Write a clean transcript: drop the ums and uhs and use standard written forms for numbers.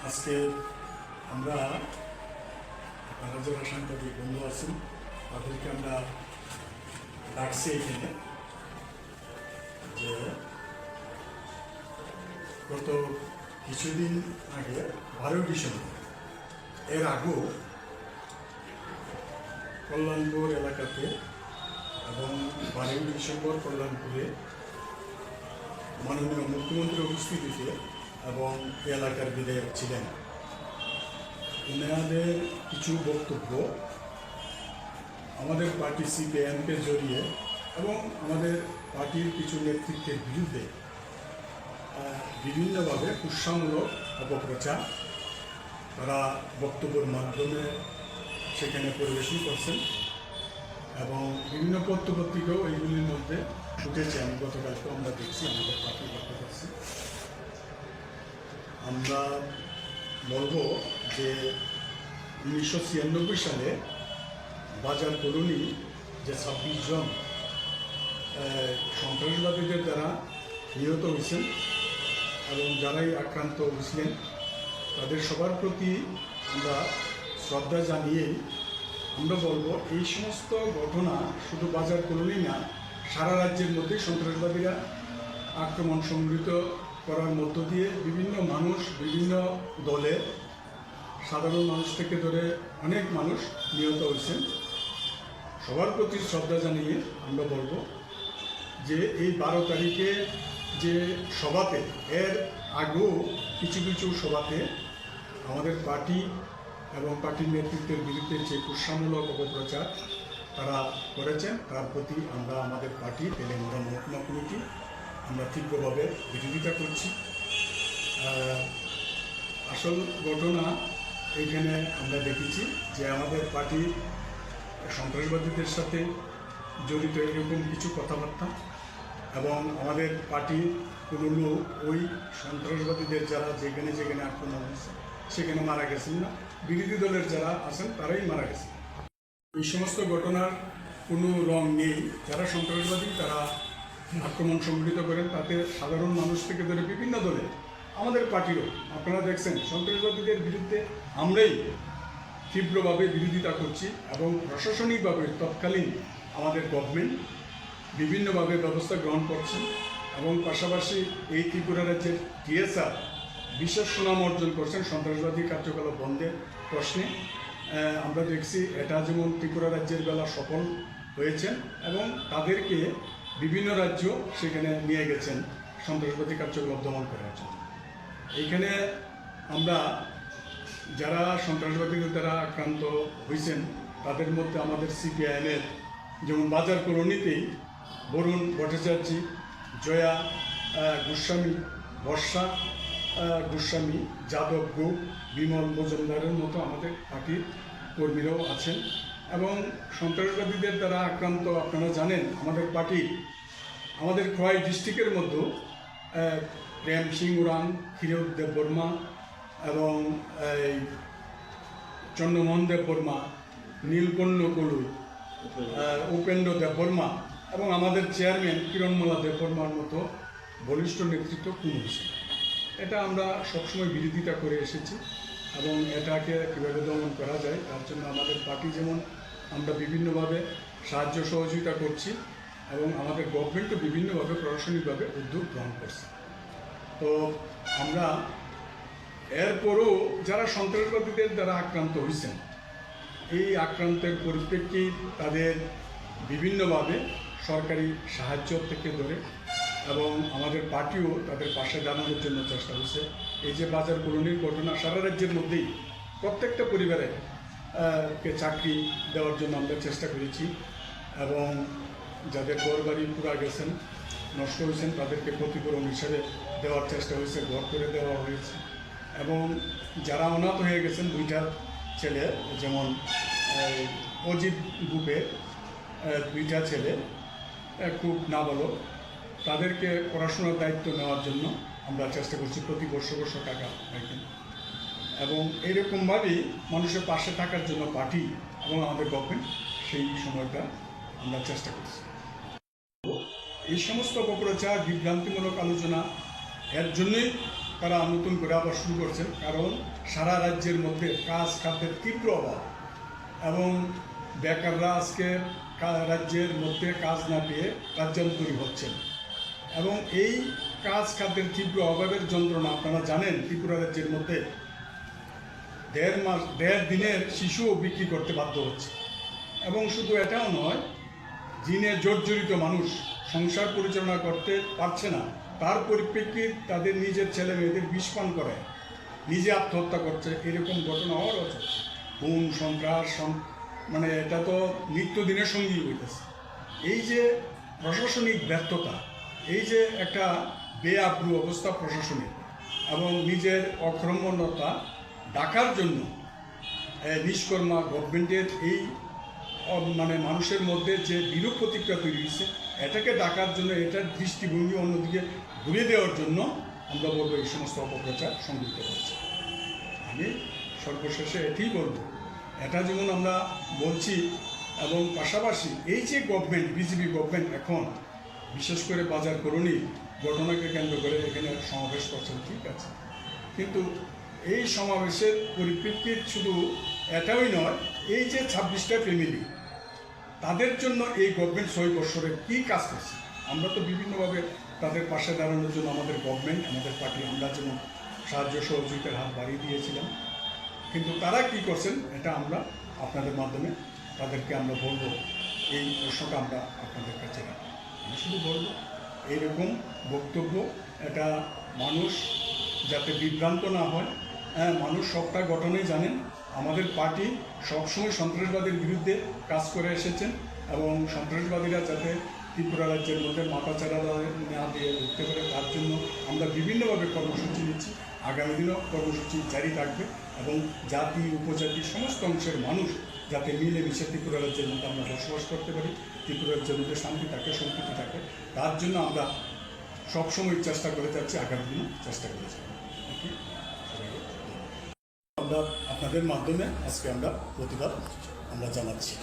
আজকে আমরা আপনারা যারা সাংবাদিক বন্ধু আছেন তাদেরকে আমরা ডাকছি এখানে যে গত কিছুদিন আগে 12 ডিসেম্বর এর আগেও কল্যাণপুর এলাকাতে এবং 12 ডিসেম্বর কল্যাণপুরে মাননীয় মুখ্যমন্ত্রীর উপস্থিতিতে এবং এলাকার বিধায়ক ছিলেন। ওনাদের কিছু বক্তব্য আমাদের পার্টি সিপিআইএমকে জড়িয়ে এবং আমাদের পার্টির কিছু নেতৃত্বের বিরুদ্ধে বিভিন্নভাবে কুৎসামূলক অপপ্রচার তারা বক্তব্যের মাধ্যমে সেখানে পরিবেশন করছেন এবং বিভিন্ন পত্রপত্রিকাও এইগুলির মধ্যে উঠেছে। আমি গতকালকে আমরা দেখছি, আমাদের পার্টি লক্ষ্য করছি। আমরা বলবো যে 1996 সালে বাজার কলোনি যে 26 জন সন্ত্রাসবাদীদের দ্বারা নিহত হয়েছেন এবং যারাই আক্রান্ত হয়েছিলেন তাদের সবার প্রতি আমরা শ্রদ্ধা জানিয়ে আমরা বলবো এই সমস্ত ঘটনা শুধু বাজার কলোনি না, সারা রাজ্যের মধ্যে সন্ত্রাসবাদীরা আক্রমণ সংঘটিত করার মধ্য দিয়ে বিভিন্ন মানুষ, বিভিন্ন দলে সাধারণ মানুষ থেকে ধরে অনেক মানুষ নিহত হয়েছেন। সবার প্রতি শ্রদ্ধা জানিয়ে আমরা বলবো যে এই 12 তারিখে যে সভাতে এর আগেও কিছু কিছু সভাতে আমাদের পার্টি এবং পার্টির নেতৃত্বের বিরুদ্ধে যে কুৎসামূলক অপপ্রচার তারা করেছেন তার প্রতি আমরা আমাদের পার্টি তেলেঙ্গানা মহকুমা কমিটি আমরা তীব্রভাবে বিরোধিতা করছি। আসল ঘটনা এইখানে আমরা দেখেছি যে আমাদের পার্টি সন্ত্রাসবাদীদের সাথে জড়িত এরকম কিছু কথাবার্তা এবং আমাদের পার্টি কোনো লোক ওই সন্ত্রাসবাদীদের যারা যেখানে যেখানে আক্রমণ হয়েছে সেখানে মারা গেছেন না, বিরোধী দলের যারা আছেন তারাই মারা গেছেন। এই সমস্ত ঘটনার কোনো রং নেই। যারা সন্ত্রাসবাদী তারা আক্রমণ সংঘটিত করেন, তাতে সাধারণ মানুষ থেকে ধরে বিভিন্ন দলে আমাদের পার্টিরও আপনারা দেখছেন সন্ত্রাসবাদীদের বিরুদ্ধে আমরাই তীব্রভাবে বিরোধিতা করছি এবং প্রশাসনিকভাবে তৎকালীন আমাদের গভর্নমেন্ট বিভিন্নভাবে ব্যবস্থা গ্রহণ করছেন এবং পাশাপাশি এই ত্রিপুরা রাজ্যের টিএসআর বিশেষ সুনাম অর্জন করছেন সন্ত্রাসবাদী কার্যকলাপ বন্ধের প্রশ্নে। আমরা দেখছি এটা যেমন ত্রিপুরা রাজ্যের বেলা সফল হয়েছেন এবং তাদেরকে বিভিন্ন রাজ্য সেখানে নিয়ে গেছেন সন্ত্রাসবাদী কার্যকলাপ দমন করার জন্য। এইখানে আমরা যারা সন্ত্রাসবাদীদের দ্বারা আক্রান্ত হয়েছেন তাদের মধ্যে আমাদের সিপিআইএমের যেমন বাজার কলোনিতেই বরুণ ভট্টাচার্য, জয়া গোস্বামী, বর্ষা গোস্বামী, যাদব গ্রুপ, বিমল মজুমদারের মতো আমাদের পার্টির কর্মীরাও আছেন এবং সন্ত্রাসবাদীদের দ্বারা আক্রান্ত আপনারা জানেন আমাদের পার্টি আমাদের খোয়াই ডিস্ট্রিক্টের মধ্যে প্রেম সিং উরাং, ক্ষীরোদ দেববর্মা এবং চন্দ্রমোহন দেববর্মা, নীলকণ্ঠ কলুই, উপেন্দ্র দেববর্মা এবং আমাদের চেয়ারম্যান কিরণমালা দেববর্মার মতো বলিষ্ঠ নেতৃত্ব খুন হয়েছে। এটা আমরা সবসময় বিরোধিতা করে এসেছি এবং এটাকে কীভাবে দমন করা যায় তার জন্য আমাদের পার্টি যেমন আমরা বিভিন্নভাবে সাহায্য সহযোগিতা করছি এবং আমাদের গভর্নমেন্টও বিভিন্নভাবে প্রশাসনিকভাবে উদ্যোগ গ্রহণ করছে। তো আমরা এরপরও যারা সন্ত্রাসবাদীদের দ্বারা আক্রান্ত হয়েছেন এই আক্রান্তের পরিপ্রেক্ষিত তাদের বিভিন্নভাবে সরকারি সাহায্য থেকে ধরে এবং আমাদের পার্টিও তাদের পাশে দাঁড়ানোর জন্য চেষ্টা হয়েছে। এই যে বাজার কলোনির ঘটনা সারা রাজ্যের মধ্যেই প্রত্যেকটা পরিবারে কে চাকরি দেওয়ার জন্য আমরা চেষ্টা করেছি এবং যাদের ঘরবাড়ি পুরা গেছেন, নষ্ট হয়েছেন তাদেরকে ক্ষতিপূরণ হিসেবে দেওয়ার চেষ্টা হয়েছে, ঘর করে দেওয়া হয়েছে এবং যারা অনাথ হয়ে গেছেন 2টা ছেলে যেমন অজিত গ্রুপের 2টা ছেলে খুব নাবালক তাদেরকে পড়াশোনার দায়িত্ব নেওয়ার জন্য আমরা চেষ্টা করছি প্রতি বর্ষ টাকা রাখেন এবং এইরকমভাবেই মানুষের পাশে থাকার জন্য পার্টি এবং আমাদের গভর্নমেন্ট সেই সময়টা আমরা চেষ্টা করছি। এই সমস্ত অপপ্রচার বিভ্রান্তিমূলক আলোচনা এর জন্যই তারা নতুন করে আবার শুরু করছেন, কারণ সারা রাজ্যের মধ্যে কাজ খাদ্যের তীব্র অভাব এবং বেকাররা আজকে রাজ্যের মধ্যে কাজ না পেয়ে রাজ্যান্তরী হচ্ছেন এবং এই কাজ খাদ্যের তীব্র অভাবের যন্ত্রণা আপনারা জানেন। ত্রিপুরা রাজ্যের মধ্যে 1.5 দিনের শিশুও বিক্রি করতে বাধ্য হচ্ছে এবং শুধু এটাও নয়, ঋণে জর্জরিত মানুষ সংসার পরিচালনা করতে পারছে না, তার পরিপ্রেক্ষিতে তাদের নিজের ছেলে মেয়েদের বিষ পান করে নিজে আত্মহত্যা করছে, এরকম ঘটনা হওয়ার হচ্ছে। খুন সন্ত্রাস মানে এটা তো নিত্যদিনের সঙ্গী হইতেছে। এই যে প্রশাসনিক ব্যর্থতা, এই যে একটা বেআব্রু অবস্থা প্রশাসনিক এবং নিজের অক্রমণতা ডাকার জন্য নিষ্কর্মা গভর্নমেন্টের এই মানে মানুষের মধ্যে যে বিরূপ প্রতিক্রিয়া তৈরি হয়েছে, এটাকে ডাকার জন্য, এটার দৃষ্টিভঙ্গি অন্যদিকে ঘুরিয়ে দেওয়ার জন্য আমরা বলবো এই সমস্ত অপপ্রচার সংযুক্ত করছে। আমি সর্বশেষে এটাই বলবো, এটা যেমন আমরা বলছি এবং পাশাপাশি এই যে গভর্নমেন্ট, বিজেপি গভর্নমেন্ট এখন বিশেষ করে বাজার করণী ঘটনাকে কেন্দ্র করে এখানে সমাবেশ করছেন, ঠিক আছে, কিন্তু এই সমাবেশের পরিপ্রেক্ষিত শুধু এটাই নয়, এই যে 26টা ফ্যামিলি, তাদের জন্য এই গভর্নমেন্ট 6 বছরে কী কাজ করছে, আমরা তো বিভিন্নভাবে তাদের পাশে দাঁড়ানোর জন্য আমাদের গভর্নমেন্ট, আমাদের পার্টি, আমরা যেমন সাহায্য সহযোগিতার হাত বাড়িয়ে দিয়েছিলাম, কিন্তু তারা কি করছেন এটা আমরা আপনাদের মাধ্যমে তাদেরকে আমরা বলবো, এই প্রশ্নটা আমরা আপনাদের কাছে রাখি। আমি শুধু বলবো এইরকম বক্তব্য, এটা মানুষ যাতে বিভ্রান্ত না হয়। মানুষ সবটা ঘটনাই জানেন, আমাদের পার্টি সবসময় সন্ত্রাসবাদের বিরুদ্ধে কাজ করে এসেছেন এবং সন্ত্রাসবাদীরা যাতে ত্রিপুরা রাজ্যের মধ্যে মাথাচাড়া না দিয়ে উঠতে পারে তার জন্য আমরা বিভিন্নভাবে কর্মসূচি নিচ্ছি। আগামী দিনেও কর্মসূচি জারি থাকবে এবং জাতি উপজাতি সমস্ত অংশের মানুষ যাতে মিলেমিশে ত্রিপুরা রাজ্যের মধ্যে আমরা বসবাস করতে পারি, ত্রিপুরা রাজ্যের মধ্যে শান্তি থাকে, সম্প্রীতি থাকে, তার জন্য আমরা সবসময় চেষ্টা করে যাচ্ছি, আগামী দিনও চেষ্টা করে যাচ্ছি। আমরা আপনাদের মাধ্যমে আজকে আমরা প্রতিবাদ আমরা জানাচ্ছি।